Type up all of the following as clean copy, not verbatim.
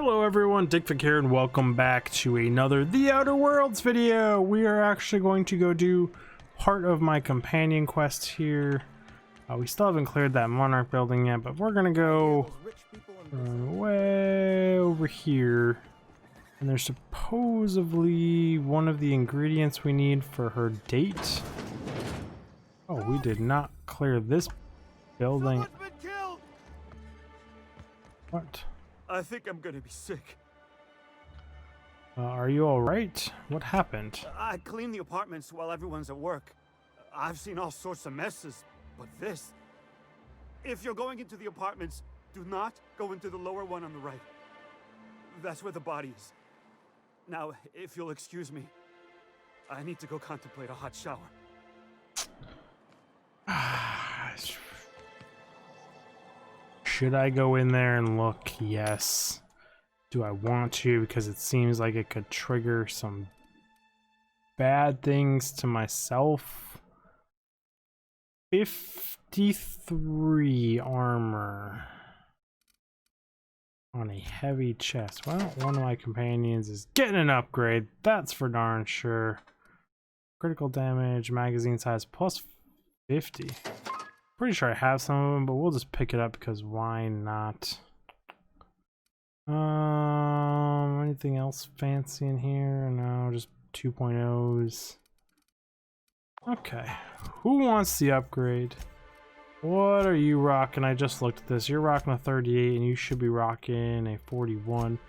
Hello everyone, Dickvic here, and welcome back to another The Outer Worlds video. We are actually going to go do part of my companion quest here. We still haven't cleared that monarch building yet, but we're gonna go way over here. And there's supposedly one of the ingredients we need for her date. Oh, we did not clear this building. What? I think I'm gonna be sick. Are you alright? What happened? I clean the apartments while everyone's at work. I've seen all sorts of messes, but this... If you're going into the apartments, do not go into the lower one on the right. That's where the body is. Now, if you'll excuse me, I need to go contemplate a hot shower. Should I go in there and look? Yes. Do I want to? Because it seems like it could trigger some bad things to myself. 53 armor on a heavy chest. Well, one of my companions is getting an upgrade. That's for darn sure. Critical damage, magazine size plus 50. Pretty sure I have some of them, but we'll just pick it up because why not? Anything else fancy in here? No, just 2.0s. Okay, who wants the upgrade? What are you rocking? I just looked at this. You're rocking a 38 and you should be rocking a 41.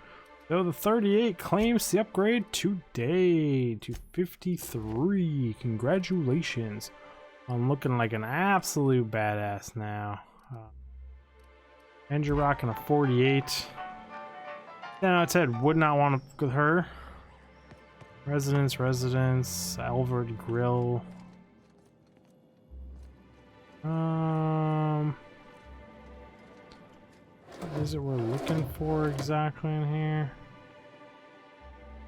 Though the 38 claims the upgrade today to 53. Congratulations. I'm looking like an absolute badass now. And you're rocking a 48. Yeah, I said would not want to with her. Residence, Alvord Grill. What is it we're looking for exactly in here?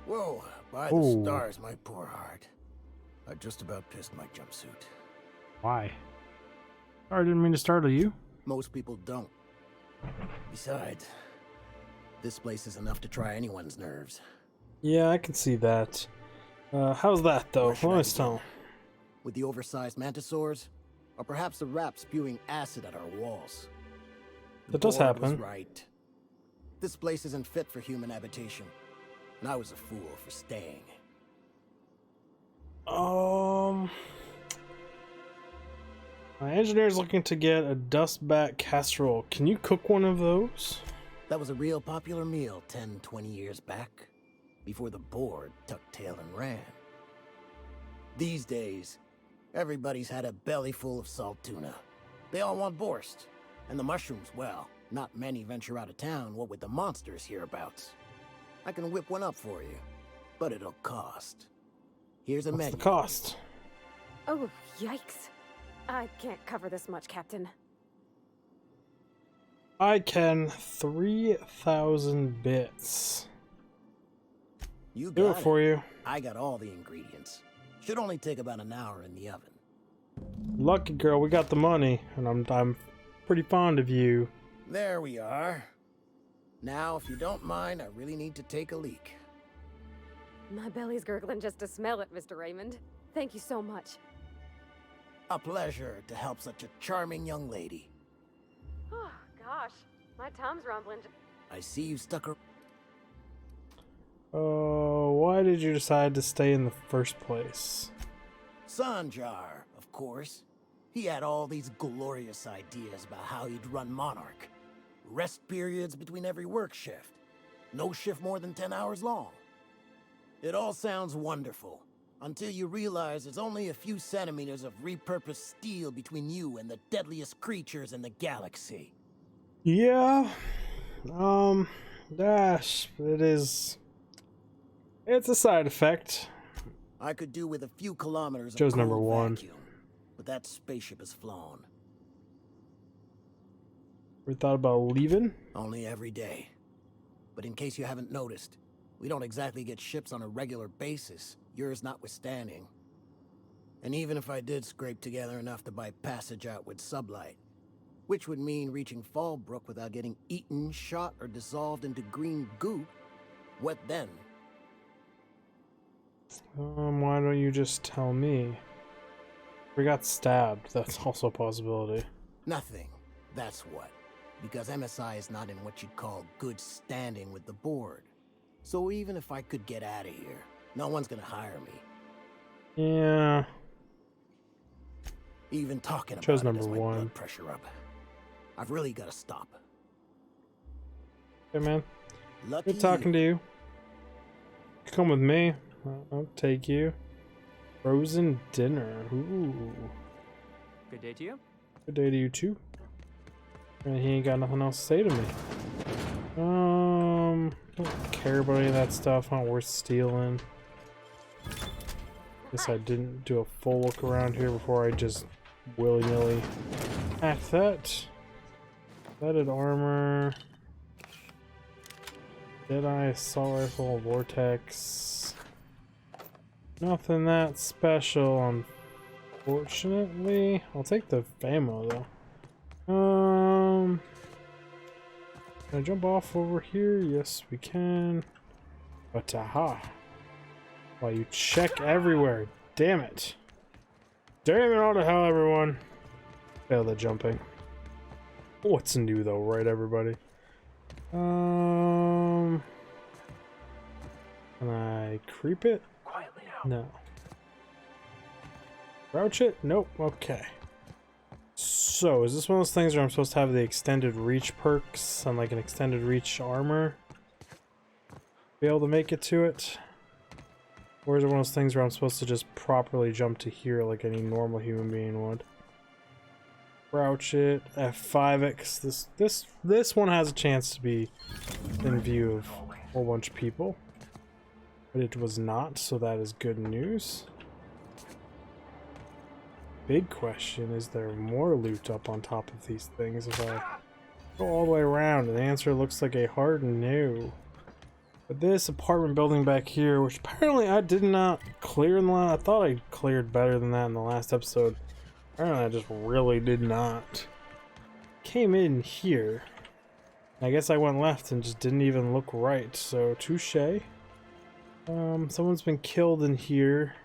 Whoa, by the stars, my poor heart. I just about pissed my jumpsuit. Why? Sorry, I didn't mean to startle you. Most people don't. Besides, this place is enough to try anyone's nerves. Yeah, I can see that. How's that though? Let's tell. With the oversized mantisaurs, or perhaps the rat spewing acid at our walls. That does happen. Was right. This place isn't fit for human habitation, and I was a fool for staying. My engineer's looking to get a dustbat casserole. Can you cook one of those? That was a real popular meal 10, 20 years back, before the board tucked tail and ran. These days, everybody's had a belly full of salt tuna. They all want borscht, and the mushrooms, well, not many venture out of town, what with the monsters hereabouts. I can whip one up for you, but it'll cost. Here's a menu. What's the cost? Oh, yikes. I can't cover this much, Captain. I can 3,000 bits. You do it for you. I got all the ingredients. Should only take about an hour in the oven. Lucky girl, we got the money, and I'm pretty fond of you. There we are. Now, if you don't mind, I really need to take a leak. My belly's gurgling just to smell it, Mr. Raymond. Thank you so much. A pleasure to help such a charming young lady. Oh, gosh. My tum's rumbling. I see you stuck her. Oh, why did you decide to stay in the first place? Sanjar, of course. He had all these glorious ideas about how he'd run Monarch. Rest periods between every work shift. No shift more than 10 hours long. It all sounds wonderful. Until you realize there's only a few centimeters of repurposed steel between you and the deadliest creatures in the galaxy. Yeah. It is. It's a side effect. I could do with a few kilometers Joe's of number cold one. vacuum, but that spaceship is flown. Ever thought about leaving? Only every day. But in case you haven't noticed, we don't exactly get ships on a regular basis, yours notwithstanding. And even if I did scrape together enough to buy passage out with sublight, which would mean reaching Fallbrook without getting eaten, shot, or dissolved into green goo. What then? Why don't you just tell me? We got stabbed. That's also a possibility. Nothing. That's what. Because MSI is not in what you'd call good standing with the board. So even if I could get out of here, no one's gonna hire me. Yeah. Even talking about Chose it number has my one. blood pressure up. I've really gotta stop. Hey man, Lucky good talking to you. Come with me. I'll take you. Frozen dinner. Ooh. Good day to you. Good day to you too. And he ain't got nothing else to say to me. Don't care about any of that stuff. Not worth stealing. Guess I didn't do a full look around here before I just willy-nilly hacked that. Leaded armor. Deadeye, assault rifle, vortex. Nothing that special, unfortunately. I'll take the ammo though. Can I jump off over here? Yes, we can. But aha. Well, you check everywhere. Damn it. Damn it all to hell, everyone. Fail the jumping. What's new though, right, everybody? Can I creep it? No. Crouch it? Nope. Okay. So, is this one of those things where I'm supposed to have the extended reach perks and like an extended reach armor? Be able to make it to it? Or is it one of those things where I'm supposed to just properly jump to here like any normal human being would? Crouch it, F5X. This one has a chance to be in view of a whole bunch of people. But it was not, so that is good news. Big question, is there more loot up on top of these things if I go all the way around? And the answer looks like a hard no. But this apartment building back here, which apparently I did not clear in the last, I thought I cleared better than that in the last episode. Apparently I just really did not. Came in here. I guess I went left and just didn't even look right, so touche. Someone's been killed in here.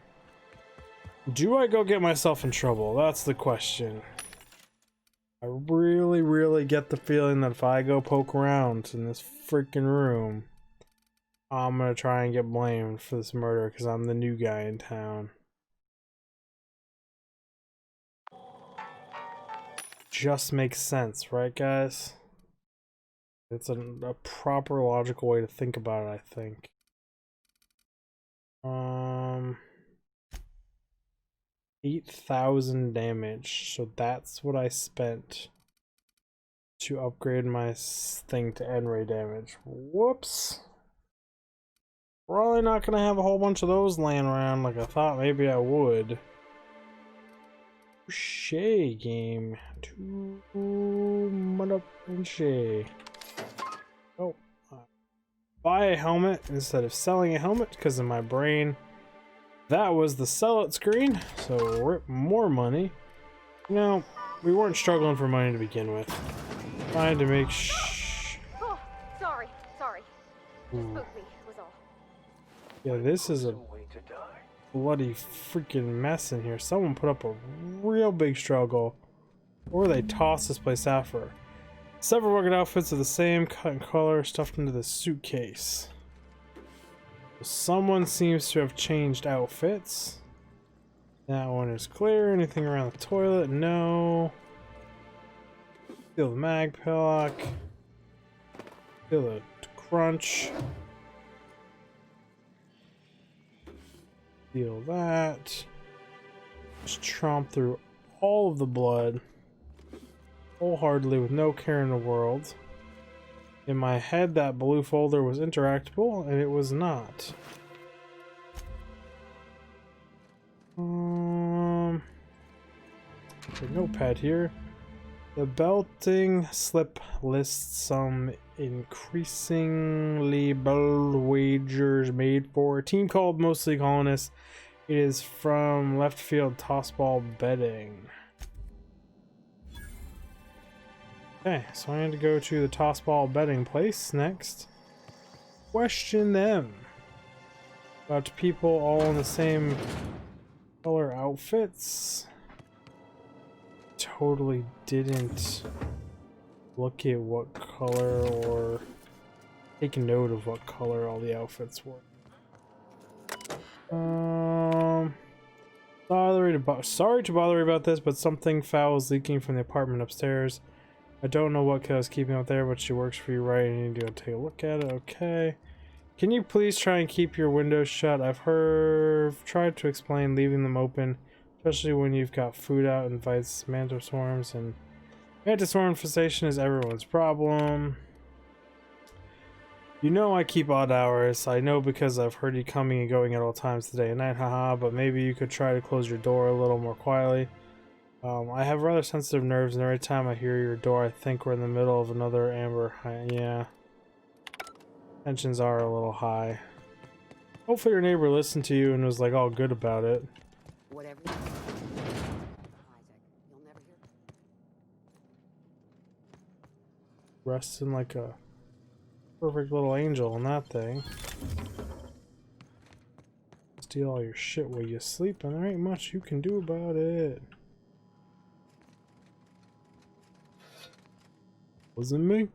Do I go get myself in trouble? That's the question. I really, really get the feeling that if I go poke around in this freaking room, I'm gonna try and get blamed for this murder because I'm the new guy in town. Just makes sense, right, guys? It's a proper logical way to think about it, I think. 8,000 damage, so that's what I spent to upgrade my thing to N-ray damage. Whoops. Probably not gonna have a whole bunch of those laying around like I thought maybe I would. Touché, game. Too motherfucking. Oh. Buy a helmet instead of selling a helmet because in my brain that was the sell it screen, so rip more money. You know, we weren't struggling for money to begin with. Trying to make Oh, sorry. Just spooked me, was all. Yeah, this is a bloody freaking mess in here. Someone put up a real big struggle. Or they tossed this place out for. Several rugged outfits of the same cut and color stuffed into the suitcase. Someone seems to have changed outfits. That one is clear. Anything around the toilet? No. Feel the mag padlock. Feel the crunch. Feel that. Just tromp through all of the blood. Wholeheartedly with no care in the world. In my head, that blue folder was interactable, and it was not. The notepad here. The belting slip lists some increasingly bold wagers made for a team called Mostly Colonists. It is from left field tossball betting. Okay, so I need to go to the toss ball betting place next. Question them about people all in the same color outfits. Totally didn't look at what color or take note of what color all the outfits were. Sorry to bother you about this, but something foul is leaking from the apartment upstairs. I don't know what kid's keeping out there, but she works for you, right? You need to go take a look at it. Okay. Can you please try and keep your windows shut? I've tried to explain leaving them open, especially when you've got food out, invites mantis swarms, and mantis swarm infestation is everyone's problem. You know I keep odd hours. I know because I've heard you coming and going at all times today and night, haha, but maybe you could try to close your door a little more quietly. I have rather sensitive nerves, and every time I hear your door, I think we're in the middle of another amber. Yeah. Tensions are a little high. Hopefully your neighbor listened to you and was like all good about it. Whatever. Isaac, you'll never hear. Resting like a perfect little angel on that thing. Steal all your shit while you sleep, and there ain't much you can do about it. Wasn't me.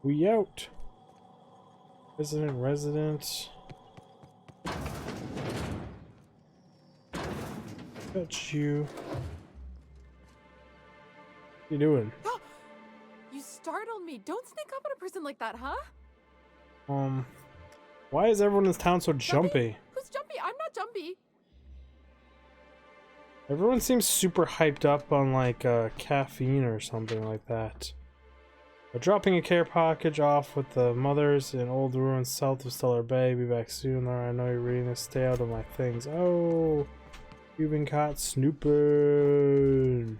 We out. Resident. Got you. What you doing? You startled me. Don't sneak up on a person like that, huh? Why is everyone in this town so jumpy? Who's jumpy? I'm not jumpy. Everyone seems super hyped up on like caffeine or something like that. But dropping a care package off with the mothers in old ruins south of Stellar Bay. Be back soon. Laura, I know you're reading this. Stay out of my things. Oh, you've been caught snooping.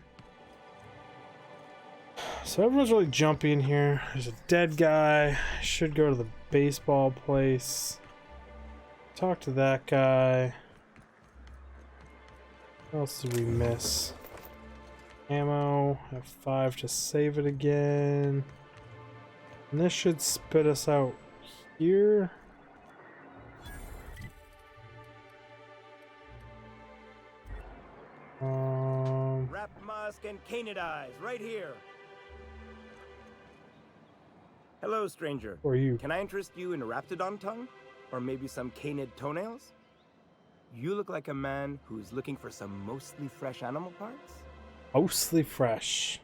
So everyone's really jumpy in here. There's a dead guy. I should go to the baseball place. Talk to that guy. What else did we miss? Ammo. Have 5 to save it again. And this should spit us out here. Wrap musk and canid eyes, right here. Hello, stranger. Who are you? Can I interest you in a raptidon tongue? Or maybe some canid toenails? You look like a man who's looking for some mostly fresh animal parts? Mostly fresh.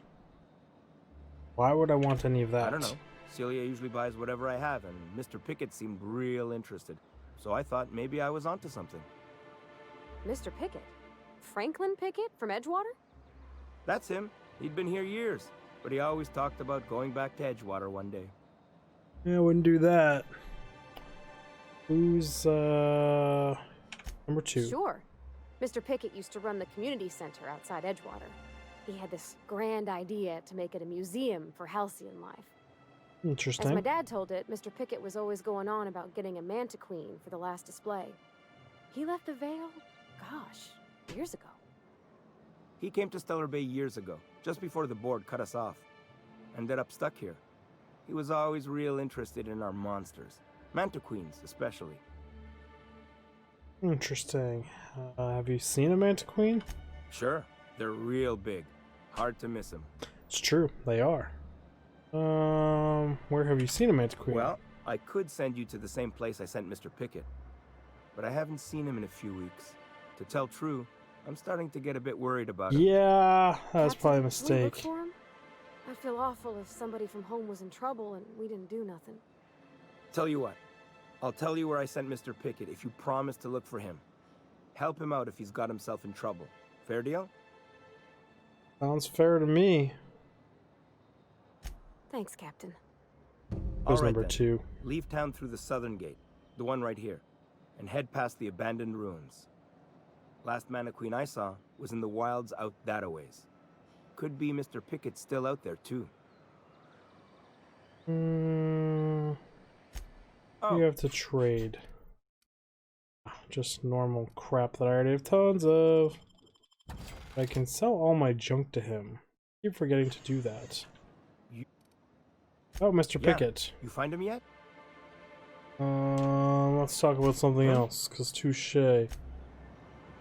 Why would I want any of that? I don't know. Celia usually buys whatever I have, and Mr. Pickett seemed real interested. So I thought maybe I was onto something. Mr. Pickett? Franklin Pickett from Edgewater? That's him. He'd been here years, but he always talked about going back to Edgewater one day. Yeah, I wouldn't do that. Who's, number 2? Sure. Mr. Pickett used to run the community center outside Edgewater. He had this grand idea to make it a museum for Halcyon life. Interesting. As my dad told it, Mr. Pickett was always going on about getting a manta queen for the last display. He left the Vale, gosh, years ago. He came to Stellar Bay years ago, just before the board cut us off. Ended up stuck here. He was always real interested in our monsters. Manta queens, especially. Interesting. Have you seen a manta queen? Sure, they're real big. Hard to miss them. It's true, they are. Where have you seen a manta queen? Well, I could send you to the same place I sent Mr. Pickett. But I haven't seen him in a few weeks. To tell true, I'm starting to get a bit worried about him. Yeah, that's Captain, probably a will you look mistake. for him? I'd feel awful if somebody from home was in trouble and we didn't do nothing. Tell you what, I'll tell you where I sent Mr. Pickett if you promise to look for him. Help him out if he's got himself in trouble. Fair deal? Sounds fair to me. Thanks, Captain. Who's All right, number then. 2? Leave town through the southern gate, the one right here, and head past the abandoned ruins. Last Mana Queen I saw was in the wilds out that-a-ways. Could be Mr. Pickett still out there, too. You have to trade. Just normal crap that I already have tons of. I can sell all my junk to him. Keep forgetting to do that. You- Oh, Mr. Yeah. Pickett. You find him yet? Let's talk about something else, cause touche.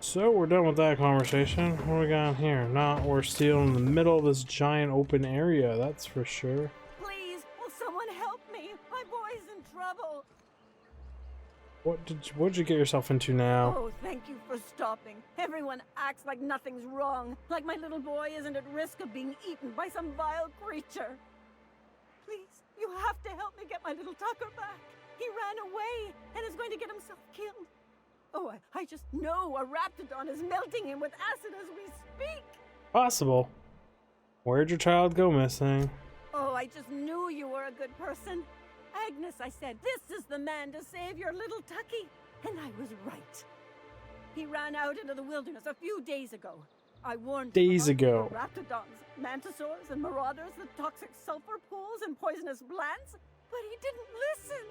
So we're done with that conversation. What do we got here? Not we're still in the middle of this giant open area, that's for sure. Please, will someone help me? My boy's in trouble. What'd you get yourself into now? Oh, thank you for stopping. Everyone acts like nothing's wrong, like my little boy isn't at risk of being eaten by some vile creature. Please, you have to help me get my little Tucker back. He ran away and is going to get himself killed. Oh, I just know a raptidon is melting him with acid as we speak. Possible. Where'd your child go missing? Oh, I just knew you were a good person. Agnes, I said, this is the man to save your little Tucky. And I was right. He ran out into the wilderness a few days ago. I warned him Days about ago. the raptidons, mantisaurs, and marauders, the toxic sulfur pools, and poisonous plants, but he didn't listen.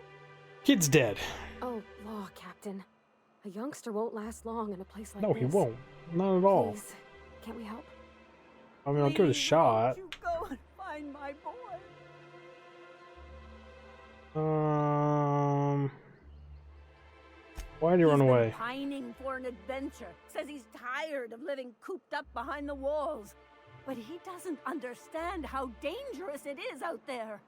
Kid's dead. Oh, law, Captain. A youngster won't last long in a place like No, this. he won't. Not at all. Please, can't we help? I mean, I'll give it a Please, shot. won't you go and find my boy? Why'd he run He's been away? pining for an adventure. Says he's tired of living cooped up behind the walls. But he doesn't understand how dangerous it is out there.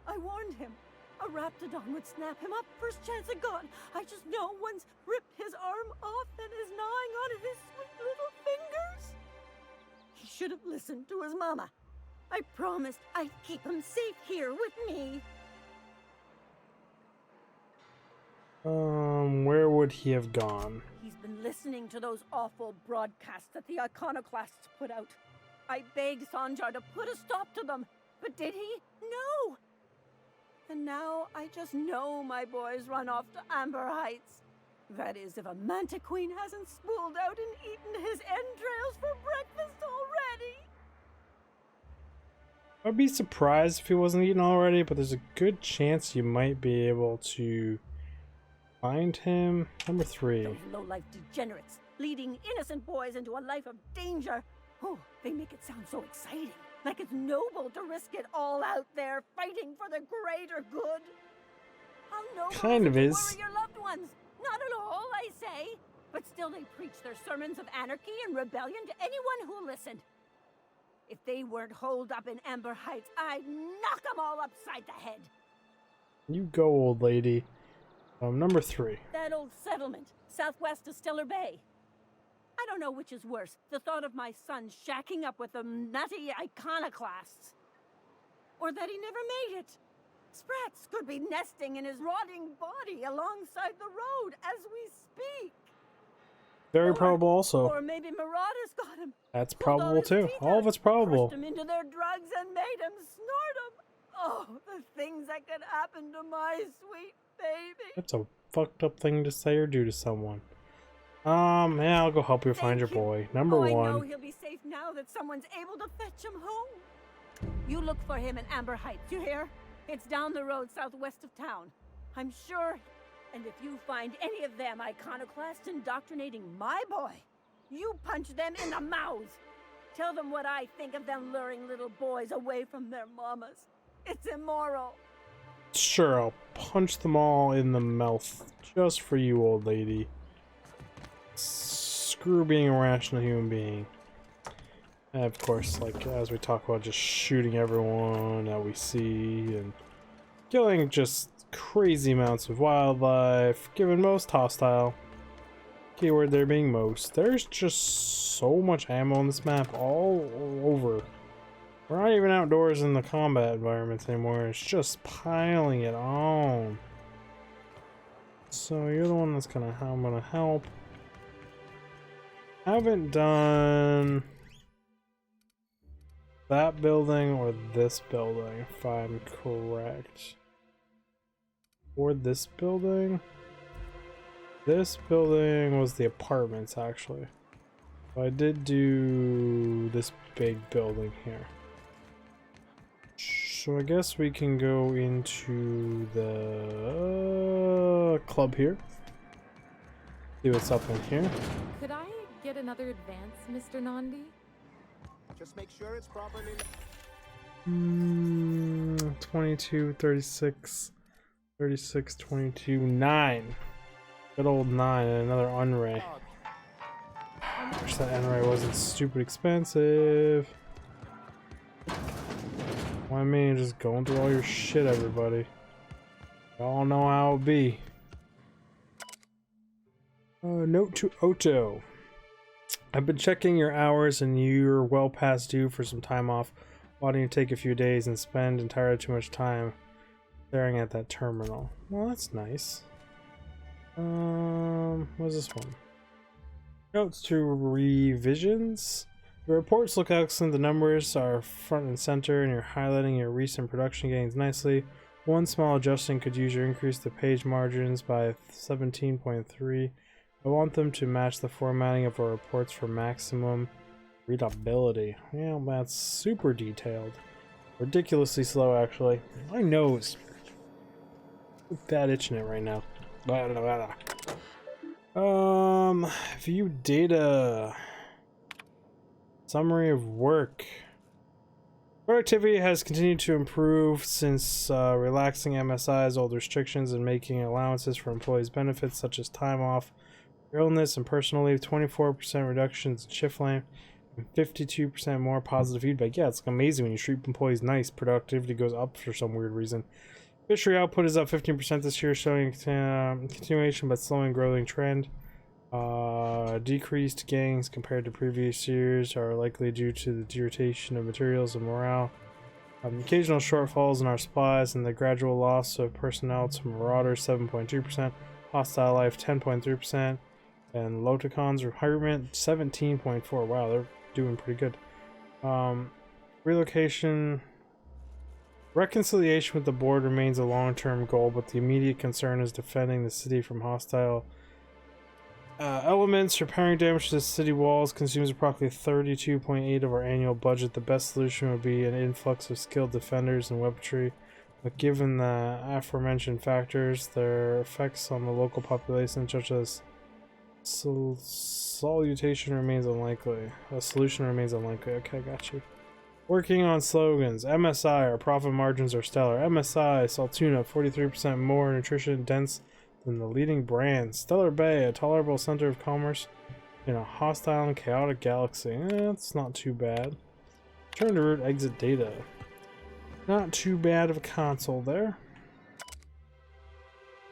I warned him. A raptidon would snap him up first chance it got. I just know one's ripped his arm off and is gnawing on his sweet little fingers. He should have listened to his mama. I promised I'd keep him safe here with me. Where would he have gone? He's been listening to those awful broadcasts that the iconoclasts put out. I begged Sanjar to put a stop to them, but did he? No! And now I just know my boy's run off to Amber Heights. That is, if a manta queen hasn't spooled out and eaten his entrails for breakfast already. I'd be surprised if he wasn't eaten already, but there's a good chance you might be able to find him. Number 3. Those low-life degenerates, leading innocent boys into a life of danger. Oh, they make it sound so exciting. Like it's noble to risk it all out there, fighting for the greater good. How noble Kind of to is. worry your loved ones. Not at all, I say. But still they preach their sermons of anarchy and rebellion to anyone who'll listen. If they weren't holed up in Amber Heights, I'd knock them all upside the head. You go, old lady. Number 3. That old settlement, southwest of Stellar Bay. I don't know which is worse, the thought of my son shacking up with the nutty iconoclasts, or that he never made it. Sprats could be nesting in his rotting body alongside the road as we speak. Very Or- probable also. Or maybe marauders got him. That's pulled all probable his too. teeth All of out, it's probable. Pushed him into their drugs and made him snort them. Oh, the things that could happen to my sweet baby. That's a fucked up thing to say or do to someone. Yeah, I'll go help you find your Thank you. boy. Number I know 1. he'll be safe now that someone's able to fetch him home. You look for him in Amber Heights, you hear? It's down the road southwest of town. I'm sure. And if you find any of them iconoclasts indoctrinating my boy, you punch them in the mouths. Tell them what I think of them luring little boys away from their mamas. It's immoral. Sure, I'll punch them all in the mouth just for you, old lady. Screw being a rational human being. And of course, like, as we talk about just shooting everyone that we see and killing just crazy amounts of wildlife, given most hostile. Keyword there being most. There's just so much ammo on this map all over. We're not even outdoors in the combat environments anymore. It's just piling it on. So you're the one that's gonna I'm gonna help. Haven't done that building or this building, if I'm correct. Or this building. This building was the apartments, actually. So I did do this big building here. So I guess we can go into the club here. See what's up in here. Could I get another advance, Mr. Nandi? Just make sure it's properly. 22, 36, 36, 22, 9. Good old 9 and another unray. Wish that unray wasn't stupid expensive. Why me just going through all your shit, everybody? Y'all know how it be. Note to Otto. I've been checking your hours and you're well past due for some time off. Why don't you take a few days and spend entirely too much time staring at that terminal? Well, that's nice. What's this one? Notes to revisions. Your reports look excellent. The numbers are front and center, and you're highlighting your recent production gains nicely. One small adjustment could use your increase the page margins by 17.3. I want them to match the formatting of our reports for maximum readability. Yeah, that's super detailed. Ridiculously slow, actually. My nose. Bad itching it right now. View data. Summary of work. Productivity has continued to improve since relaxing MSI's old restrictions and making allowances for employees' benefits such as time off, illness, and personal leave. 24% reductions in shift length, and 52% more positive feedback. Yeah, it's amazing when you treat employees nice. Productivity goes up for some weird reason. Fishery output is up 15% this year, showing continuation but slowing growing trend. Decreased gains compared to previous years are likely due to the deterioration of materials and morale. Occasional shortfalls in our supplies and the gradual loss of personnel to marauders 7.2%, hostile life 10.3%, and Loticons recruitment 17.4%. Wow, they're doing pretty good. Relocation. Reconciliation with the board remains a long-term goal, but the immediate concern is defending the city from hostile elements. Repairing damage to the city walls consumes approximately 32.8 of our annual budget. The best solution would be an influx of skilled defenders and weaponry, but given the aforementioned factors, their effects on the local population, such as solution remains unlikely. A solution remains unlikely. Okay, got you. Working on slogans. MSI, our profit margins are stellar. MSI, Saltuna, 43% more nutrition dense than the leading brand. Stellar Bay, a tolerable center of commerce in a hostile and chaotic galaxy. That's not too bad. Turn to root, exit data. Not too bad of a console there.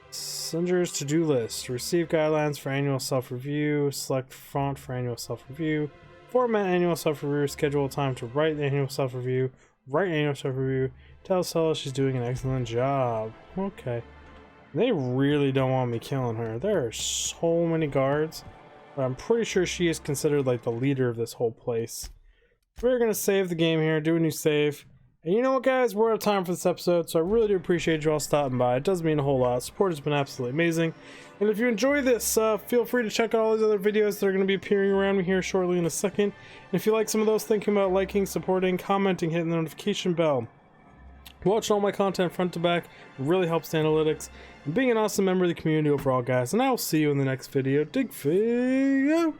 Singer's to-do list. Receive guidelines for annual self-review. Select font for annual self-review. Format annual self-review. Schedule time to write the annual self-review. Write annual self-review. Tell Stella she's doing an excellent job. Okay. They really don't want me killing her. There are so many guards, but I'm pretty sure she is considered like the leader of this whole place. We're gonna save the game here, do a new save. And you know what, guys? We're out of time for this episode, so I really do appreciate you all stopping by. It does mean a whole lot. Support has been absolutely amazing. And if you enjoy this, feel free to check out all these other videos that are going to be appearing around me here shortly in a second. And if you like some of those, thinking about liking, supporting, commenting, hitting the notification bell. Watching all my content front to back really helps the analytics. And being an awesome member of the community overall, guys. And I will see you in the next video. Digfig out!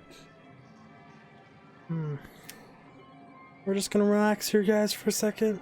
We're just going to relax here, guys, for a second.